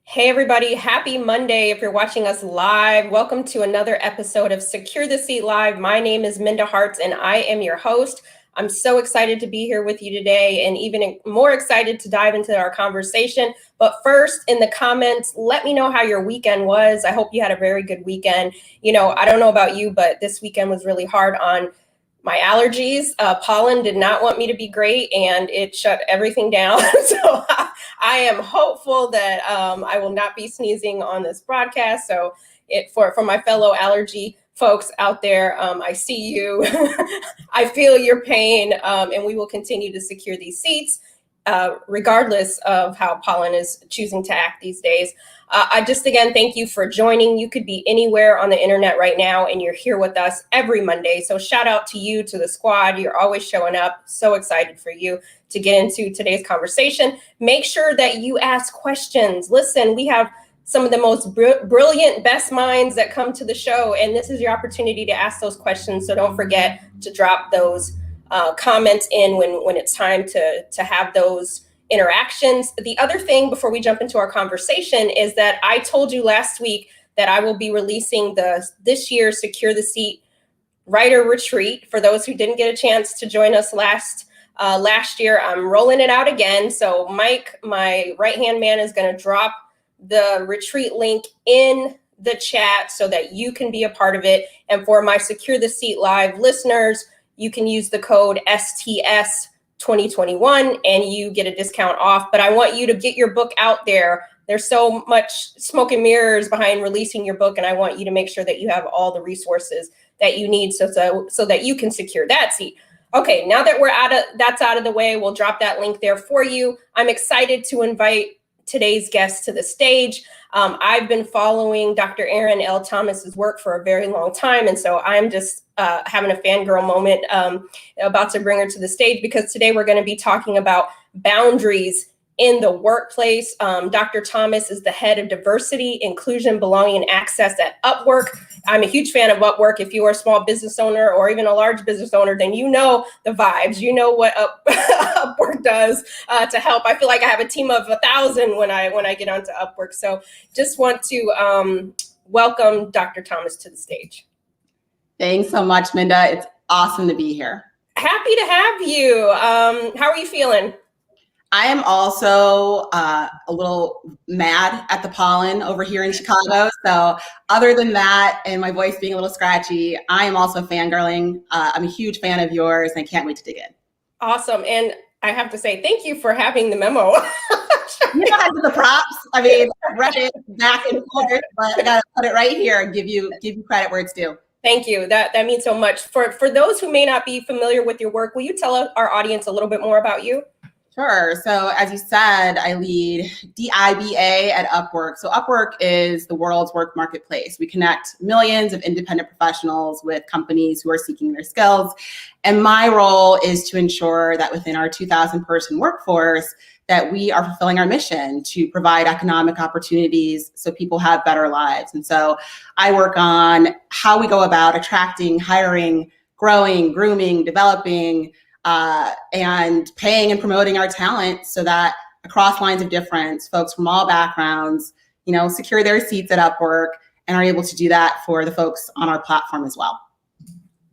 Hey everybody, happy Monday. If you're watching us live, welcome to another episode of Secure the Seat Live. My name is Minda Hartz and I am your host. I'm so excited to be here with you today and even more excited to dive into our conversation. But first, in the comments, let me know how your weekend was. I hope you had a very good weekend. I don't know about you, but this weekend was really hard on my allergies. Pollen did not want me to be great and it shut everything down. So I am hopeful that I will not be sneezing on this broadcast. So for my fellow allergy folks out there, I see you. I feel your pain, and we will continue to secure these seats, regardless of how pollen is choosing to act these days. I just, again, thank you for joining. You could be anywhere on the internet right now, and you're here with us every Monday. So shout out to you, to the squad. You're always showing up. So excited for you to get into today's conversation. Make sure that you ask questions. Listen, we have some of the most brilliant, best minds that come to the show, and this is your opportunity to ask those questions. So don't forget to drop those comments in when it's time to have those interactions. The other thing before we jump into our conversation is that I told you last week that I will be releasing this year's Secure the Seat Writer Retreat. For those who didn't get a chance to join us last year, I'm rolling it out again. So Mike, my right-hand man, is going to drop the retreat link in the chat so that you can be a part of it. And for my Secure the Seat Live listeners, you can use the code STS 2021 and you get a discount off. But I want you to get your book out there. There's so much smoke and mirrors behind releasing your book, and I want you to make sure that you have all the resources that you need so that you can secure that seat. Okay, now that that's out of the way, we'll drop that link there for you. I'm excited to invite today's guest to the stage. I've been following Dr. Erin L. Thomas's work for a very long time, and so I'm just having a fangirl moment about to bring her to the stage, because today we're going to be talking about boundaries in the workplace. Dr. Thomas is the head of diversity, inclusion, belonging, and access at Upwork. I'm a huge fan of Upwork. If you are a small business owner or even a large business owner, then you know the vibes. You know what Upwork does to help. I feel like I have a team of 1,000 when I get onto Upwork. So just want to welcome Dr. Thomas to the stage. Thanks so much, Minda. It's awesome to be here. Happy to have you. How are you feeling? I am also a little mad at the pollen over here in Chicago. So other than that, and my voice being a little scratchy, I am also fangirling. I'm a huge fan of yours and I can't wait to dig in. Awesome. And I have to say, thank you for having the memo. You know, I did the props. I mean, I've read it back and forth, but I got to put it right here and give you credit where it's due. Thank you. That means so much. For those who may not be familiar with your work, will you tell our audience a little bit more about you? Sure. So as you said, I lead DIBA at Upwork. So Upwork is the world's work marketplace. We connect millions of independent professionals with companies who are seeking their skills. And my role is to ensure that within our 2,000 person workforce, that we are fulfilling our mission to provide economic opportunities so people have better lives. And so I work on how we go about attracting, hiring, growing, grooming, developing, and paying and promoting our talent so that across lines of difference, folks from all backgrounds, secure their seats at Upwork and are able to do that for the folks on our platform as well.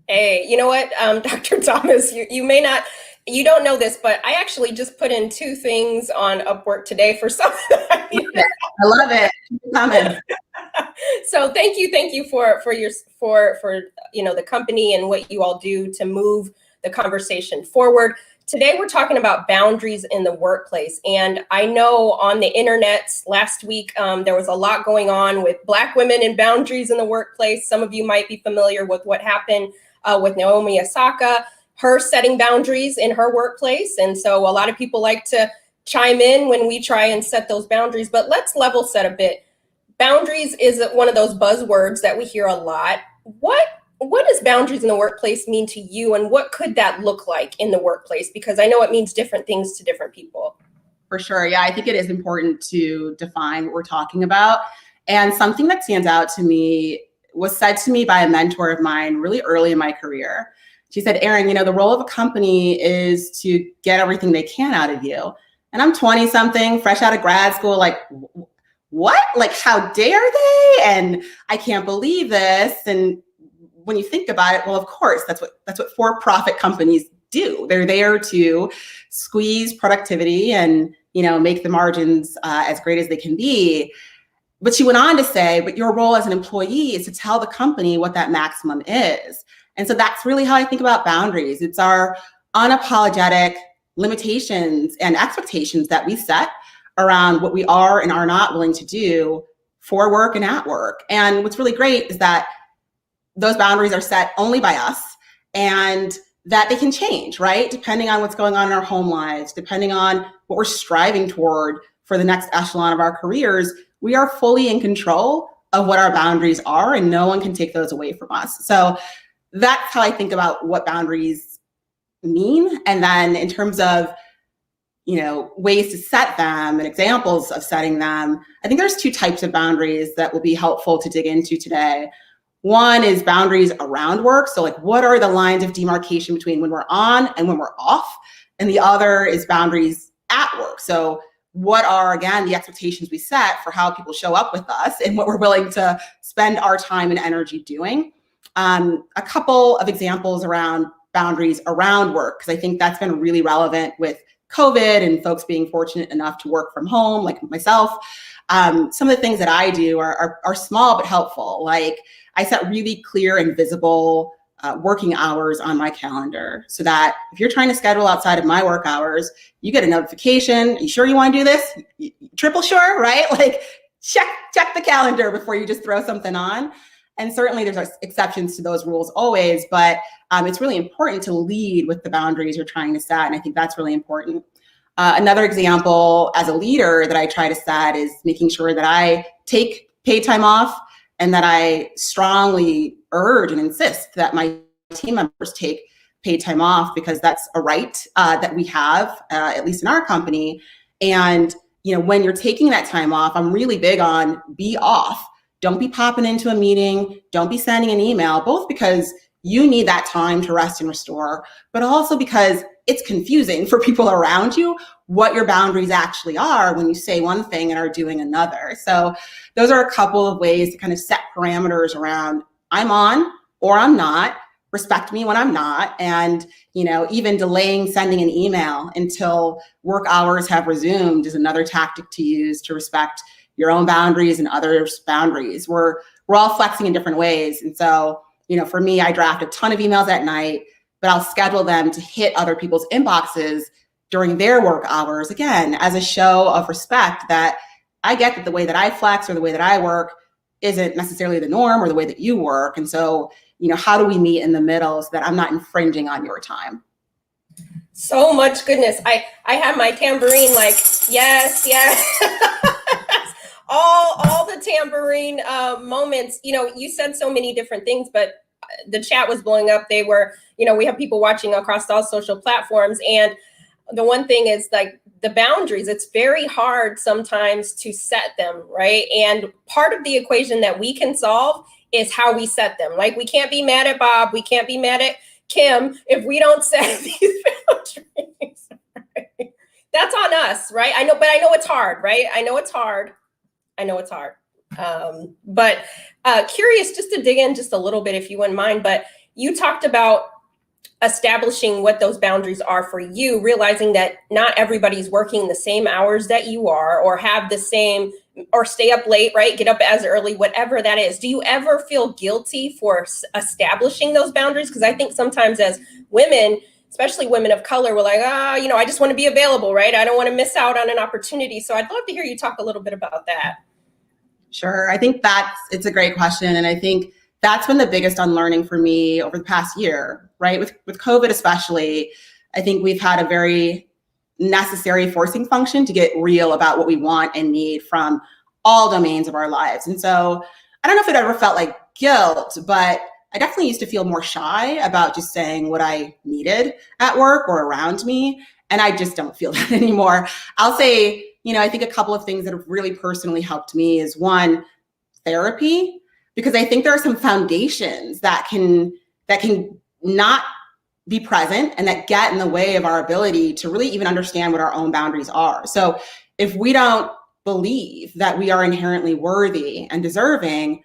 Hey, you know what, Dr. Thomas, you don't know this, but I actually just put in 2 things on Upwork today for something. I love it. Comment. So thank you for the company and what you all do to move the conversation forward. Today, we're talking about boundaries in the workplace. And I know on the internet last week, there was a lot going on with Black women and boundaries in the workplace. Some of you might be familiar with what happened with Naomi Osaka, her setting boundaries in her workplace. And so a lot of people like to chime in when we try and set those boundaries, but let's level set a bit. Boundaries is one of those buzzwords that we hear a lot. What does boundaries in the workplace mean to you, and what could that look like in the workplace? Because I know it means different things to different people. For sure. Yeah, I think it is important to define what we're talking about. And something that stands out to me was said to me by a mentor of mine really early in my career. She said, Erin, the role of a company is to get everything they can out of you. And I'm 20 something, fresh out of grad school, like, what? Like, how dare they? And I can't believe this. And when you think about it, well, of course, that's what for-profit companies do. They're there to squeeze productivity and, make the margins as great as they can be. But she went on to say, but your role as an employee is to tell the company what that maximum is. And so that's really how I think about boundaries. It's our unapologetic limitations and expectations that we set around what we are and are not willing to do for work and at work. And what's really great is that those boundaries are set only by us, and that they can change, right? Depending on what's going on in our home lives, depending on what we're striving toward for the next echelon of our careers, we are fully in control of what our boundaries are, and no one can take those away from us. So that's how I think about what boundaries mean. And then in terms of, ways to set them and examples of setting them, I think there's two types of boundaries that will be helpful to dig into today. One is boundaries around work. So like, what are the lines of demarcation between when we're on and when we're off? And the other is boundaries at work. So what are, again, the expectations we set for how people show up with us and what we're willing to spend our time and energy doing? A couple of examples around boundaries around work, because I think that's been really relevant with COVID and folks being fortunate enough to work from home, like myself. Some of the things that I do are small but helpful. Like, I set really clear and visible working hours on my calendar, so that if you're trying to schedule outside of my work hours, you get a notification. Are you sure you want to do this? Triple sure, right? Like, check the calendar before you just throw something on. And certainly there's exceptions to those rules always, but it's really important to lead with the boundaries you're trying to set. And I think that's really important. Another example as a leader that I try to set is making sure that I take paid time off, and that I strongly urge and insist that my team members take paid time off, because that's a right that we have, at least in our company. And, when you're taking that time off, I'm really big on be off. Don't be popping into a meeting. Don't be sending an email, both because you need that time to rest and restore, but also because it's confusing for people around you what your boundaries actually are when you say one thing and are doing another. So those are a couple of ways to kind of set parameters around I'm on or I'm not, respect me when I'm not, and even delaying sending an email until work hours have resumed is another tactic to use to respect your own boundaries and others' boundaries. We're all flexing in different ways. And so, for me, I draft a ton of emails at night, but I'll schedule them to hit other people's inboxes during their work hours, again, as a show of respect that I get that the way that I flex or the way that I work isn't necessarily the norm or the way that you work. And so, how do we meet in the middle so that I'm not infringing on your time? So much goodness. I have my tambourine, like, yes. all the tambourine moments. You said so many different things, but the chat was blowing up. They were, we have people watching across all social platforms. And the one thing is, like, the boundaries, it's very hard sometimes to set them, right? And part of the equation that we can solve is how we set them. Like, we can't be mad at Bob. We can't be mad at Kim if we don't set these boundaries. Right? That's on us, right? I know it's hard, right? I know it's hard. But curious, just to dig in just a little bit, if you wouldn't mind, but you talked about establishing what those boundaries are for you, realizing that not everybody's working the same hours that you are, or have the same, or stay up late, right? Get up as early, whatever that is. Do you ever feel guilty for establishing those boundaries? Because I think sometimes as women, especially women of color, we're like, I just want to be available, right? I don't want to miss out on an opportunity. So I'd love to hear you talk a little bit about that. Sure. I think it's a great question. And I think that's been the biggest unlearning for me over the past year, right? With COVID especially, I think we've had a very necessary forcing function to get real about what we want and need from all domains of our lives. And so I don't know if it ever felt like guilt, but I definitely used to feel more shy about just saying what I needed at work or around me. And I just don't feel that anymore. I'll say, I think a couple of things that have really personally helped me is, one, therapy, because I think there are some foundations that can not be present and that get in the way of our ability to really even understand what our own boundaries are. So if we don't believe that we are inherently worthy and deserving,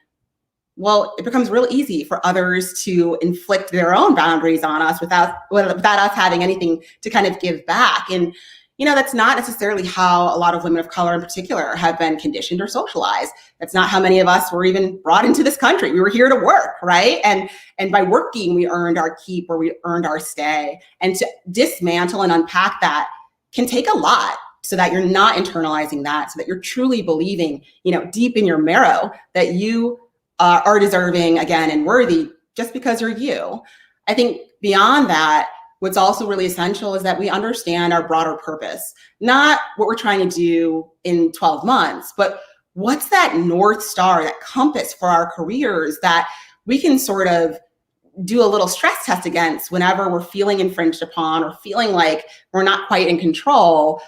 well, it becomes real easy for others to inflict their own boundaries on us without us having anything to kind of give back. And, that's not necessarily how a lot of women of color in particular have been conditioned or socialized. That's not how many of us were even brought into this country. We were here to work, right? And by working, we earned our keep or we earned our stay. And to dismantle and unpack that can take a lot, so that you're not internalizing that, so that you're truly believing, deep in your marrow that you are deserving, again, and worthy just because you're you. I think beyond that, what's also really essential is that we understand our broader purpose, not what we're trying to do in 12 months, but what's that North Star, that compass for our careers that we can sort of do a little stress test against whenever we're feeling infringed upon or feeling like we're not quite in control.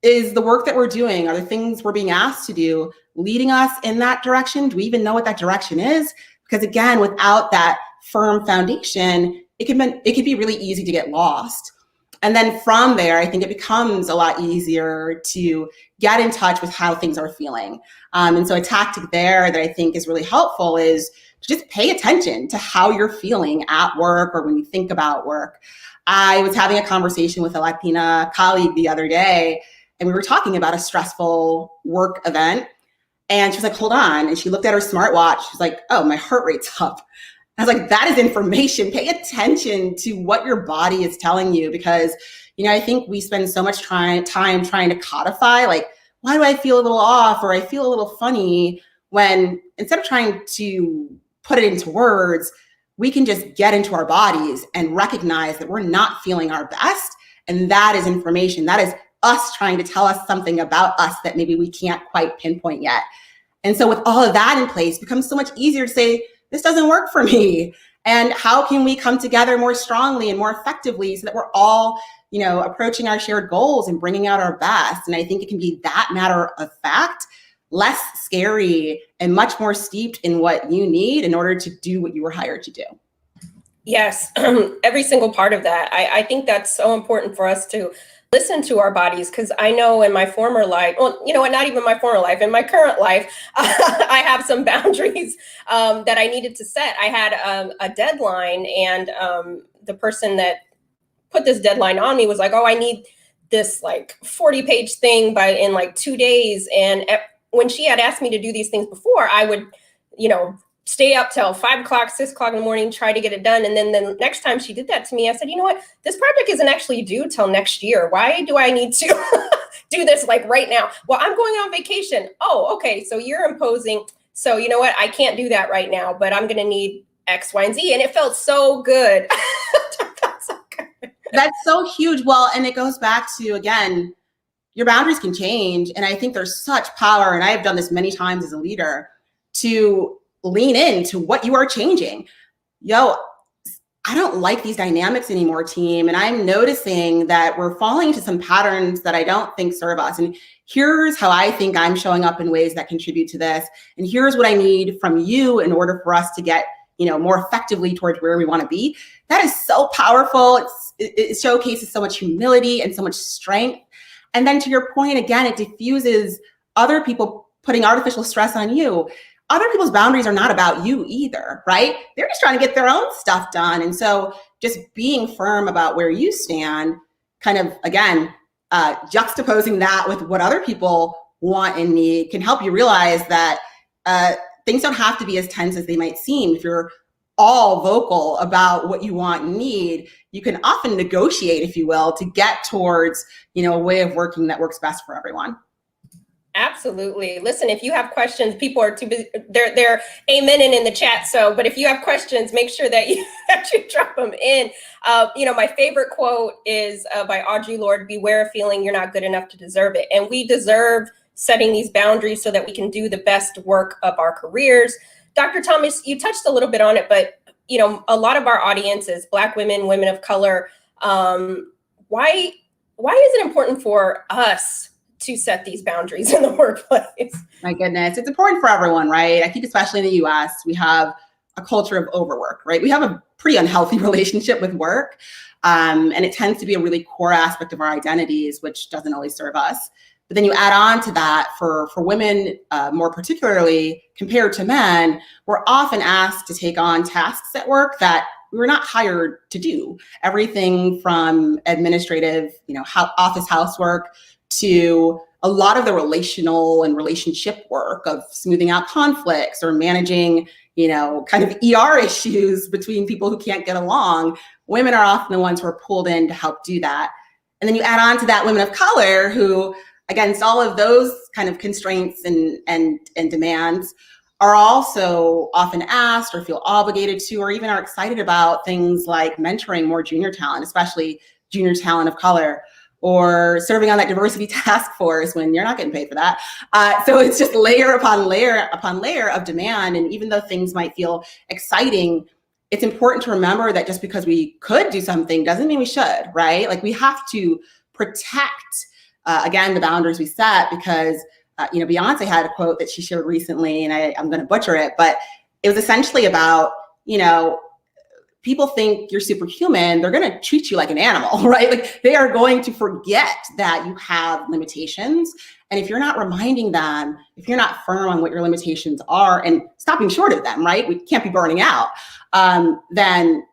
Is the work that we're doing, are the things we're being asked to do leading us in that direction? Do we even know what that direction is? Because again, without that firm foundation, it could be really easy to get lost. And then from there, I think it becomes a lot easier to get in touch with how things are feeling. And so a tactic there that I think is really helpful is to just pay attention to how you're feeling at work or when you think about work. I was having a conversation with a Latina colleague the other day, and we were talking about a stressful work event. And she was like, hold on. And she looked at her smartwatch. She was like, oh, my heart rate's up. I was like, that is information. Pay attention to what your body is telling you, because, I think we spend so much time trying to codify, like, why do I feel a little off or I feel a little funny, when instead of trying to put it into words, we can just get into our bodies and recognize that we're not feeling our best. And that is information. That is us trying to tell us something about us that maybe we can't quite pinpoint yet. And so with all of that in place, it becomes so much easier to say, this doesn't work for me. And how can we come together more strongly and more effectively so that we're all, approaching our shared goals and bringing out our best? And I think it can be that matter of fact, less scary and much more steeped in what you need in order to do what you were hired to do. Yes, every single part of that. I think that's so important for us to listen to our bodies, because I know in my former life, well, not even my former life, in my current life, I have some boundaries that I needed to set. I had a deadline, and the person that put this deadline on me was like, oh, I need this 40-page thing in 2 days. And when she had asked me to do these things before, I would, stay up till 5 o'clock, 6 o'clock in the morning, try to get it done. And then the next time she did that to me, I said, you know what, this project isn't actually due till next year. Why do I need to do this right now? Well, I'm going on vacation. Oh, okay. So you're imposing. So you know what? I can't do that right now, but I'm going to need X, Y, and Z. And it felt so good. That's so huge. Well, and it goes back to, again, your boundaries can change. And I think there's such power, and I have done this many times as a leader, to lean into what you are changing. I don't like these dynamics anymore, team. And I'm noticing that we're falling into some patterns that I don't think serve us. And here's how I think I'm showing up in ways that contribute to this. And here's what I need from you in order for us to get, more effectively towards where we want to be. That is so powerful. It showcases so much humility and so much strength. And then to your point, again, it diffuses other people putting artificial stress on you. Other people's boundaries are not about you either, right? They're just trying to get their own stuff done. And so just being firm about where you stand, kind of, again, juxtaposing that with what other people want and need, can help you realize that things don't have to be as tense as they might seem. If you're all vocal about what you want and need, you can often negotiate, if you will, to get towards, a way of working that works best for everyone. Absolutely. Listen, if you have questions, people are too busy. They're amening in the chat. But if you have questions, make sure that you drop them in. My favorite quote is by Audre Lorde: "Beware of feeling you're not good enough to deserve it." And we deserve setting these boundaries so that we can do the best work of our careers. Dr. Thomas, you touched a little bit on it, but a lot of our audience is Black women, women of color. Why is it important for us to set these boundaries in the workplace? My goodness, it's important for everyone, right? I think especially in the US, we have a culture of overwork, right? We have a pretty unhealthy relationship with work. And it tends to be a really core aspect of our identities, which doesn't always serve us. But then you add on to that for women, more particularly compared to men, we're often asked to take on tasks at work that we were not hired to do. Everything from administrative, office housework to a lot of the relational and relationship work of smoothing out conflicts or managing, kind of ER issues between people who can't get along. Women are often the ones who are pulled in to help do that. And then you add on to that women of color who, against all of those kind of constraints and demands, are also often asked or feel obligated to, or even are excited about things like mentoring more junior talent, especially junior talent of color, or serving on that diversity task force when you're not getting paid for that. So it's just layer upon layer upon layer of demand. And even though things might feel exciting, it's important to remember that just because we could do something doesn't mean we should, right? Like we have to protect, again, the boundaries we set, because Beyonce had a quote that she shared recently, and I'm going to butcher it, but it was essentially about, people think you're superhuman, they're going to treat you like an animal, right? Like they are going to forget that you have limitations. And if you're not reminding them, if you're not firm on what your limitations are and stopping short of them, right? We can't be burning out. Then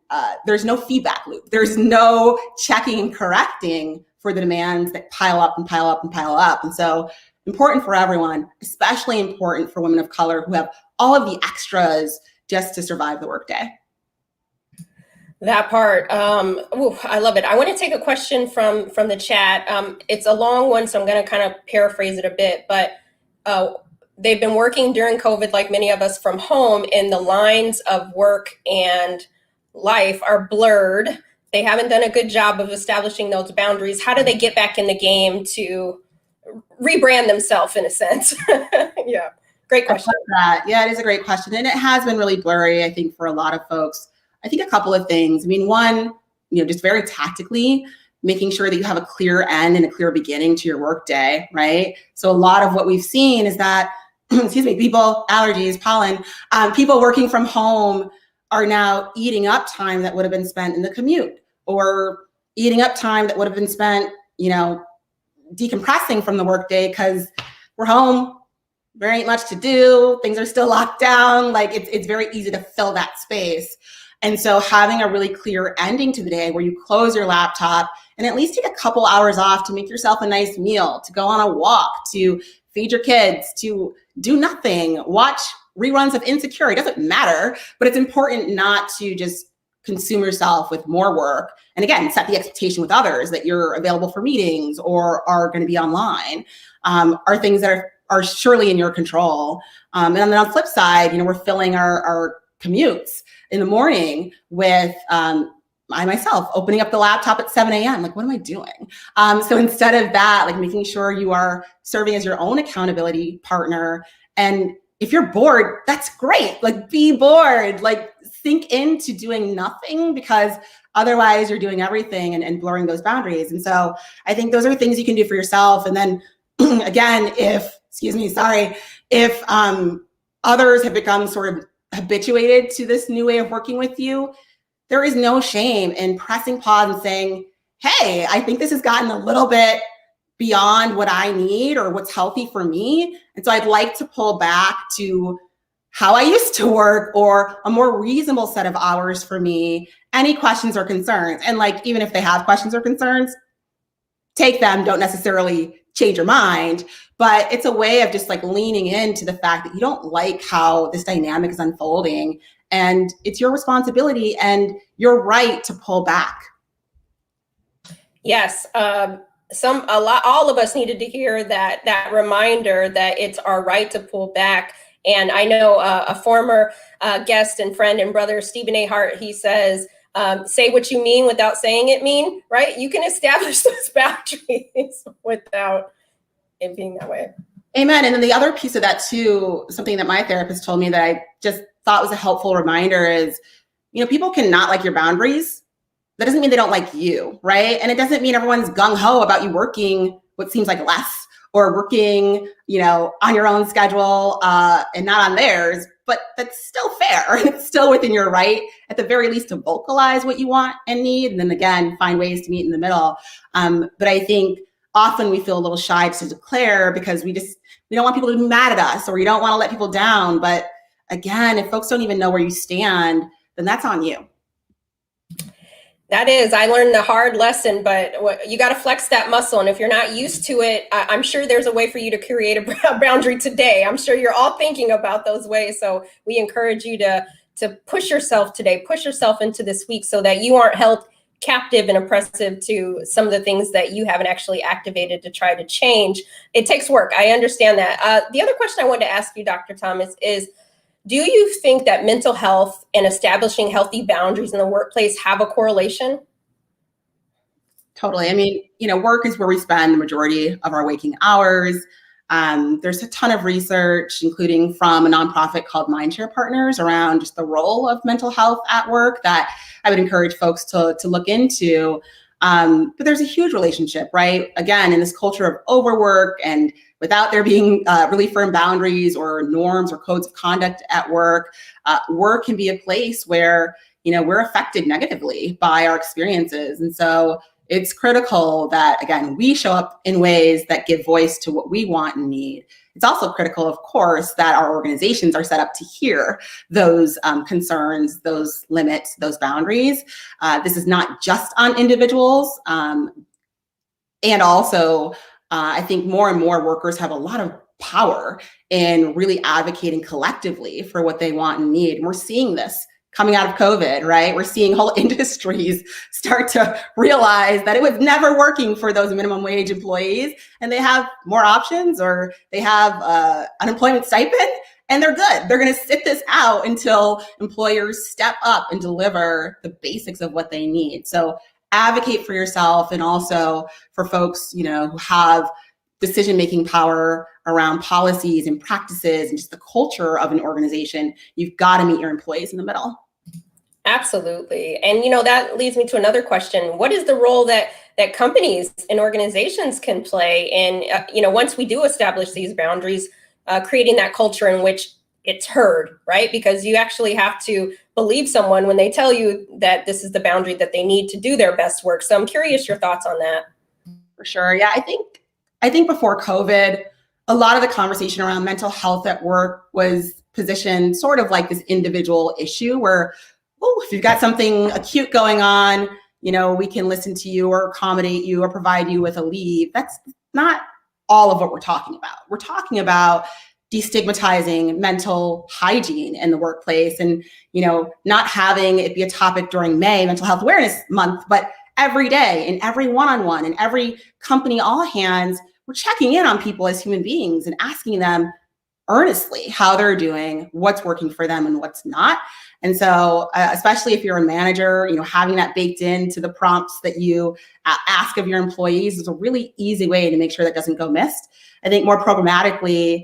there's no feedback loop. There's no checking and correcting for the demands that pile up and pile up and pile up. And so important for everyone, especially important for women of color who have all of the extras just to survive the workday. That part, I love it. I want to take a question from the chat. It's a long one, so I'm going to kind of paraphrase it a bit, but they've been working during COVID, like many of us, from home, and the lines of work and life are blurred. They haven't done a good job of establishing those boundaries. How do they get back in the game to rebrand themselves, in a sense? Yeah, great question. Yeah, it is a great question. And it has been really blurry, I think, for a lot of folks. I think a couple of things. I mean, one, just very tactically, making sure that you have a clear end and a clear beginning to your workday, right? So a lot of what we've seen is that, people, allergies, pollen, people working from home are now eating up time that would have been spent in the commute, or eating up time that would have been spent, decompressing from the workday because we're home, there ain't much to do, things are still locked down. Like it's very easy to fill that space. And so having a really clear ending to the day where you close your laptop and at least take a couple hours off to make yourself a nice meal, to go on a walk, to feed your kids, to do nothing, watch reruns of Insecure. It doesn't matter, but it's important not to just consume yourself with more work. And again, set the expectation with others that you're available for meetings or are going to be online, are things that are surely in your control. And then on the flip side, we're filling our commutes in the morning with I myself opening up the laptop at 7 a.m. Like, what am I doing? So instead of that, like making sure you are serving as your own accountability partner. And if you're bored, that's great. Like, be bored, like sink into doing nothing, because otherwise you're doing everything and blurring those boundaries. And so I think those are things you can do for yourself. And then again, if others have become sort of habituated to this new way of working with you, there is no shame in pressing pause and saying, hey, I think this has gotten a little bit beyond what I need or what's healthy for me. And so I'd like to pull back to how I used to work, or a more reasonable set of hours for me. Any questions or concerns? And like, even if they have questions or concerns, take them, don't necessarily change your mind, but it's a way of just like leaning into the fact that you don't like how this dynamic is unfolding, and it's your responsibility and your right to pull back. Yes, all of us needed to hear that reminder that it's our right to pull back. And I know a former guest and friend and brother, Stephen A. Hart, he says, say what you mean without saying it mean, right? You can establish those boundaries without it being that way. Amen. And then the other piece of that too, something that my therapist told me that I just thought was a helpful reminder is, people can not like your boundaries. That doesn't mean they don't like you, right? And it doesn't mean everyone's gung-ho about you working what seems like less, or working, on your own schedule and not on theirs, but that's still fair. It's still within your right, at the very least, to vocalize what you want and need, and then again, find ways to meet in the middle. But I think often we feel a little shy to declare because we don't want people to be mad at us, or we don't want to let people down. But again, if folks don't even know where you stand, then that's on you. That is, I learned the hard lesson, but you got to flex that muscle. And if you're not used to it, I'm sure there's a way for you to create a boundary today. I'm sure you're all thinking about those ways. So we encourage you to push yourself today, push yourself into this week so that you aren't held captive and oppressive to some of the things that you haven't actually activated to try to change. It takes work. I understand that. The other question I wanted to ask you, Dr. Thomas, is, do you think that mental health and establishing healthy boundaries in the workplace have a correlation? Totally. I mean, work is where we spend the majority of our waking hours. There's a ton of research, including from a nonprofit called Mindshare Partners, around just the role of mental health at work that I would encourage folks to look into. But there's a huge relationship, right? Again, in this culture of overwork, and without there being really firm boundaries or norms or codes of conduct at work, work can be a place where, we're affected negatively by our experiences. And so it's critical that, again, we show up in ways that give voice to what we want and need. It's also critical, of course, that our organizations are set up to hear those concerns, those limits, those boundaries. This is not just on individuals. And also, I think more and more workers have a lot of power in really advocating collectively for what they want and need. And we're seeing this coming out of COVID, right? We're seeing whole industries start to realize that it was never working for those minimum wage employees, and they have more options, or they have unemployment stipend, and they're good. They're going to sit this out until employers step up and deliver the basics of what they need. So advocate for yourself, and also for folks, who have decision-making power around policies and practices and just the culture of an organization. You've got to meet your employees in the middle. Absolutely. And, that leads me to another question. What is the role that companies and organizations can play in, once we do establish these boundaries, creating that culture in which it's heard, right? Because you actually have to believe someone when they tell you that this is the boundary that they need to do their best work. So I'm curious your thoughts on that. For sure. Yeah, I think before COVID, a lot of the conversation around mental health at work was positioned sort of like this individual issue where, if you've got something acute going on, we can listen to you or accommodate you or provide you with a leave. That's not all of what we're talking about. We're talking about destigmatizing mental hygiene in the workplace, and, not having it be a topic during May, Mental Health Awareness Month, but every day, in every one-on-one, in every company all hands, we're checking in on people as human beings and asking them earnestly how they're doing, what's working for them and what's not. And so, especially if you're a manager, having that baked into the prompts that you ask of your employees is a really easy way to make sure that doesn't go missed. I think more programmatically,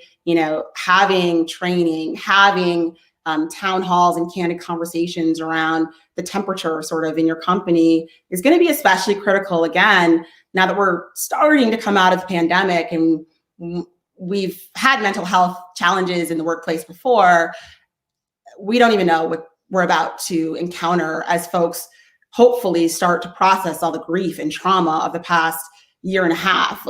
having training, having town halls and candid conversations around the temperature sort of in your company is going to be especially critical, again, now that we're starting to come out of the pandemic and we've had mental health challenges in the workplace before. We don't even know what we're about to encounter as folks hopefully start to process all the grief and trauma of the past year and a half.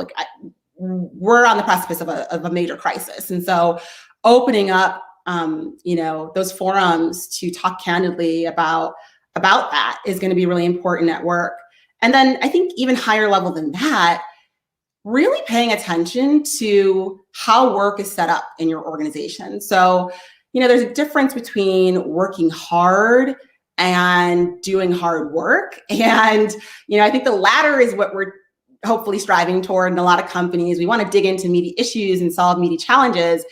We're on the precipice of a major crisis. And so opening up, those forums to talk candidly about that is going to be really important at work. And then I think even higher level than that, really paying attention to how work is set up in your organization. So, there's a difference between working hard and doing hard work. And, I think the latter is what we're hopefully striving toward in a lot of companies. We want to dig into meaty issues and solve meaty challenges.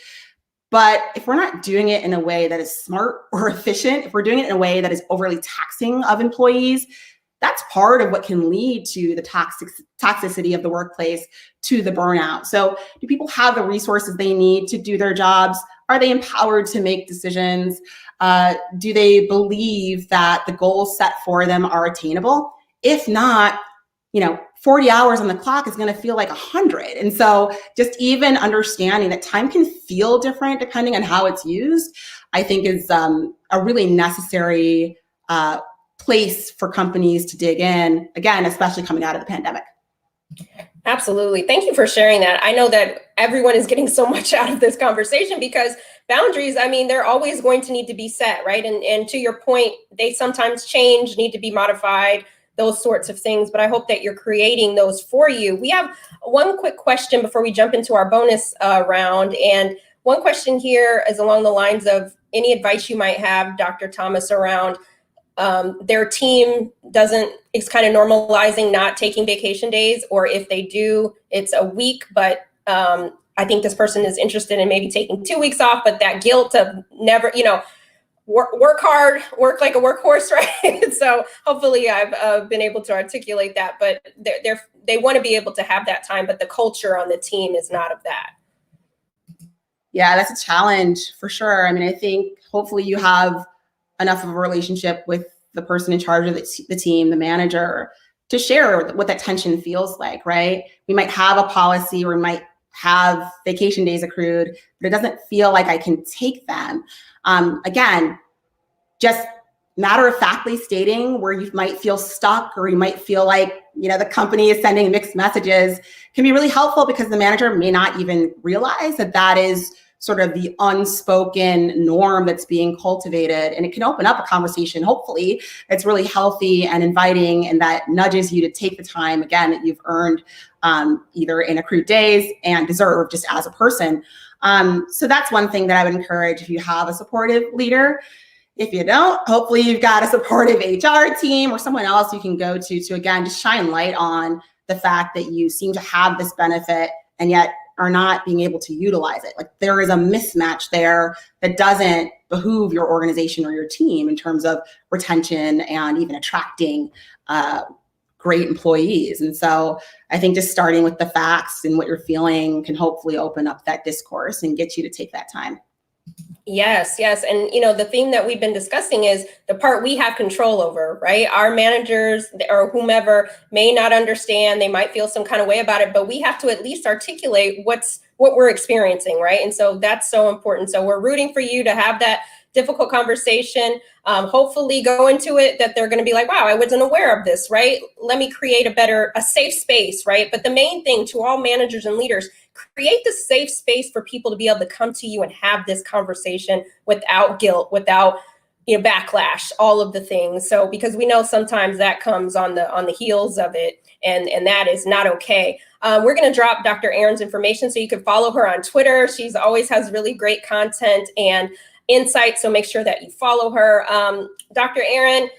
But if we're not doing it in a way that is smart or efficient, if we're doing it in a way that is overly taxing of employees, that's part of what can lead to the toxicity of the workplace, to the burnout. So do people have the resources they need to do their jobs? Are they empowered to make decisions? Do they believe that the goals set for them are attainable? If not, 40 hours on the clock is going to feel like 100. And so just even understanding that time can feel different depending on how it's used, I think is a really necessary place for companies to dig in, again, especially coming out of the pandemic. Absolutely. Thank you for sharing that. I know that everyone is getting so much out of this conversation because boundaries, I mean, they're always going to need to be set, right? And to your point, they sometimes change, need to be modified, those sorts of things. But I hope that you're creating those for you. We have one quick question before we jump into our bonus round. And one question here is along the lines of any advice you might have, Dr. Thomas, around their team it's kind of normalizing not taking vacation days, or if they do, it's a week, but I think this person is interested in maybe taking 2 weeks off, but that guilt of never, work hard, work like a workhorse, right? So hopefully I've been able to articulate that, but they want to be able to have that time, but the culture on the team is not of that. Yeah, that's a challenge for sure. I mean, I think hopefully you have enough of a relationship with the person in charge of the team, the manager, to share what that tension feels like, right? We might have a policy or we might have vacation days accrued, but it doesn't feel like I can take them. Again, just matter of factly stating where you might feel stuck or you might feel like, the company is sending mixed messages can be really helpful, because the manager may not even realize that that is sort of the unspoken norm that's being cultivated. And it can open up a conversation, hopefully, that's really healthy and inviting, and that nudges you to take the time, again, that you've earned either in accrued days and deserve just as a person. So that's one thing that I would encourage if you have a supportive leader. If you don't, hopefully you've got a supportive HR team or someone else you can go to again, just shine light on the fact that you seem to have this benefit and yet are not being able to utilize it. Like, there is a mismatch there that doesn't behoove your organization or your team in terms of retention and even attracting great employees. And so I think just starting with the facts and what you're feeling can hopefully open up that discourse and get you to take that time. Yes. And, the theme that we've been discussing is the part we have control over, right? Our managers or whomever may not understand, they might feel some kind of way about it, but we have to at least articulate what we're experiencing, right? And so that's so important. So we're rooting for you to have that difficult conversation. Hopefully go into it that they're going to be like, wow, I wasn't aware of this, right? Let me create a safe space, right? But the main thing to all managers and leaders, create the safe space for people to be able to come to you and have this conversation without guilt, without backlash, all of the things. So because we know sometimes that comes on the heels of it, and that is not okay. We're going to drop Dr. Erin's information so you can follow her on Twitter. She's always has really great content and insight, so make sure that you follow her. Dr. Erin,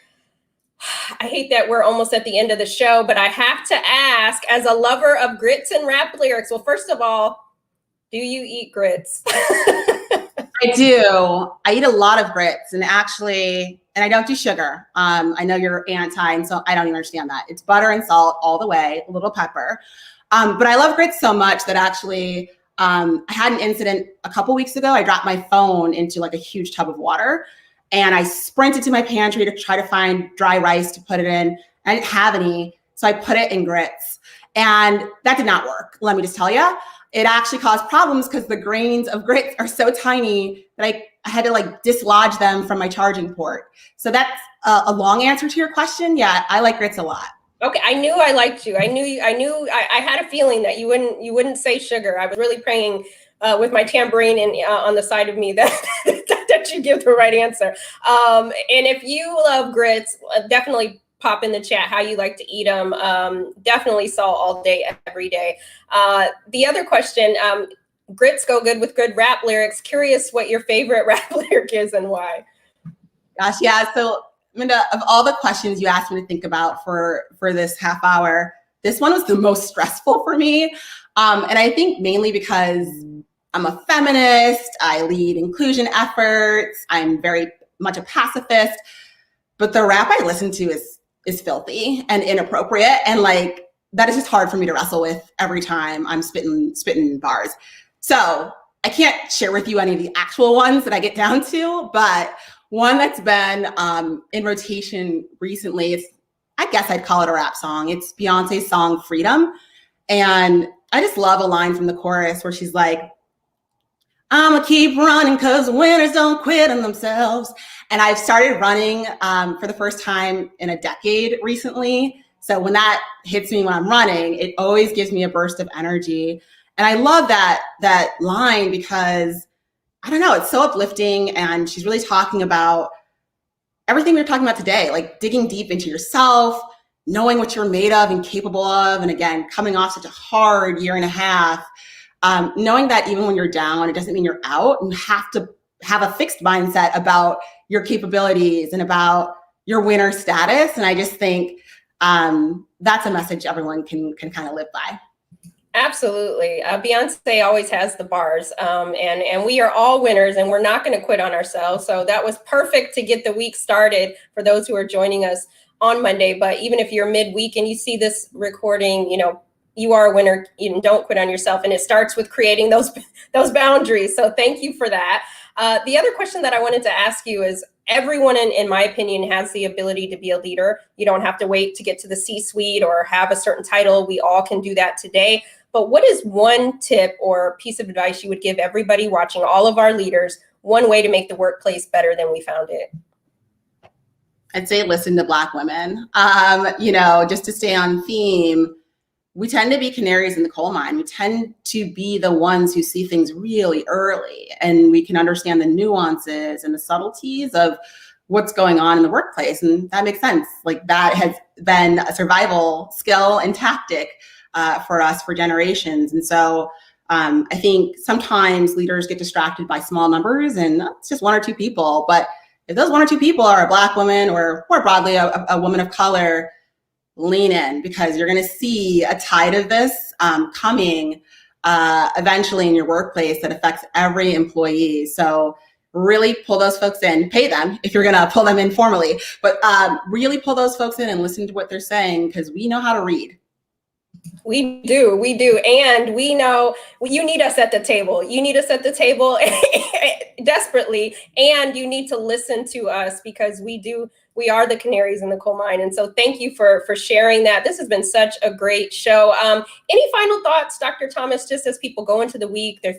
I hate that we're almost at the end of the show, but I have to ask, as a lover of grits and rap lyrics, well, first of all, do you eat grits? I do. I eat a lot of grits, and I don't do sugar. I know you're anti, and so I don't even understand that. It's butter and salt all the way, a little pepper. But I love grits so much that actually I had an incident a couple weeks ago. I dropped my phone into like a huge tub of water, and I sprinted to my pantry to try to find dry rice to put it in. I didn't have any, so I put it in grits, and that did not work. Let me just tell you, it actually caused problems because the grains of grits are so tiny that I had to dislodge them from my charging port. So that's a long answer to your question. Yeah, I like grits a lot. Okay, I knew I liked you. I had a feeling that you wouldn't say sugar. I was really praying with my tambourine on the side of me that that you give the right answer. And if you love grits, definitely pop in the chat how you like to eat them. Definitely salt all day, every day. The other question, grits go good with good rap lyrics. Curious what your favorite rap lyric is and why. Gosh, yeah. So Minda, of all the questions you asked me to think about for this half hour, this one was the most stressful for me. And I think mainly because I'm a feminist, I lead inclusion efforts, I'm very much a pacifist, but the rap I listen to is filthy and inappropriate. And that is just hard for me to wrestle with every time I'm spitting bars. So I can't share with you any of the actual ones that I get down to, but one that's been in rotation recently, I guess I'd call it a rap song. It's Beyonce's song Freedom. And I just love a line from the chorus where she's like, I'ma keep running because winners don't quit on themselves. And I've started running for the first time in a decade recently. So when that hits me when I'm running, it always gives me a burst of energy. And I love that line because, I don't know, it's so uplifting. And she's really talking about everything we were talking about today, like digging deep into yourself, knowing what you're made of and capable of. And again, coming off such a hard year and a half, knowing that even when you're down, it doesn't mean you're out. You have to have a fixed mindset about your capabilities and about your winner status. And I just think that's a message everyone can kind of live by. Absolutely. Beyonce always has the bars, and we are all winners, and we're not going to quit on ourselves. So that was perfect to get the week started for those who are joining us on Monday. But even if you're midweek and you see this recording, you are a winner. Don't quit on yourself. And it starts with creating those boundaries. So thank you for that. The other question that I wanted to ask you is, everyone, in my opinion, has the ability to be a leader. You don't have to wait to get to the C-suite or have a certain title. We all can do that today. But what is one tip or piece of advice you would give everybody watching, all of our leaders, one way to make the workplace better than we found it? I'd say listen to Black women. Just to stay on theme, we tend to be canaries in the coal mine. We tend to be the ones who see things really early, and we can understand the nuances and the subtleties of what's going on in the workplace. And that makes sense. Like, that has been a survival skill and tactic for us for generations. And so I think sometimes leaders get distracted by small numbers, and it's just one or two people. But if those one or two people are a Black woman, or more broadly, a woman of color, lean in, because you're going to see a tide of this coming eventually in your workplace that affects every employee. So really pull those folks in, pay them if you're going to pull them in formally, but really pull those folks in and listen to what they're saying, because we know how to read. We do. And we know you need us at the table. You need us at the table desperately. And you need to listen to us, because we are the canaries in the coal mine. And so thank you for sharing that. This has been such a great show. Any final thoughts, Dr. Thomas, just as people go into the week? There's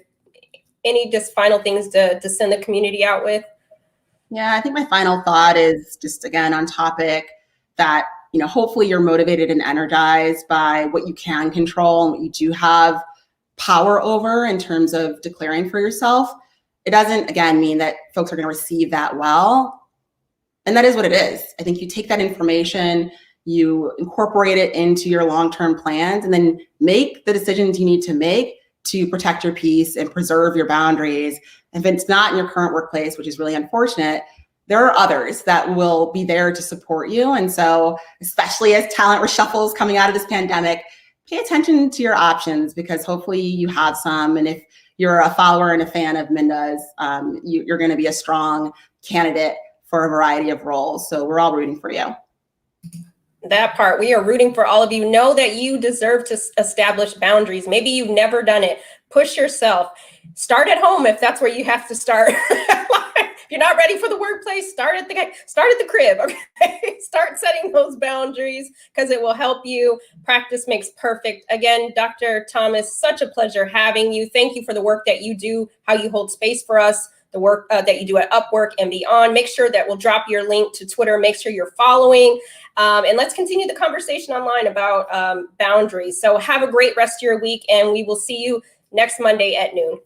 any just final things to send the community out with? Yeah, I think my final thought is just, again, on topic, that hopefully you're motivated and energized by what you can control and what you do have power over in terms of declaring for yourself. It doesn't, again, mean that folks are going to receive that well. And that is what it is. I think you take that information, you incorporate it into your long-term plans, and then make the decisions you need to make to protect your peace and preserve your boundaries. If it's not in your current workplace, which is really unfortunate, there are others that will be there to support you. And so, especially as talent reshuffles coming out of this pandemic, pay attention to your options, because hopefully you have some. And if you're a follower and a fan of Mindas, you're going to be a strong candidate for a variety of roles. So we're all rooting for you. That part, we are rooting for all of you. Know that you deserve to establish boundaries. Maybe you've never done it. Push yourself. Start at home if that's where you have to start. If you're not ready for the workplace, start at the crib. Okay, start setting those boundaries, because it will help you. Practice makes perfect. Again, Dr. Thomas, such a pleasure having you. Thank you for the work that you do, how you hold space for us, the work that you do at Upwork and beyond. Make sure that we'll drop your link to Twitter. Make sure you're following, and let's continue the conversation online about boundaries. So have a great rest of your week, and we will see you next Monday at noon.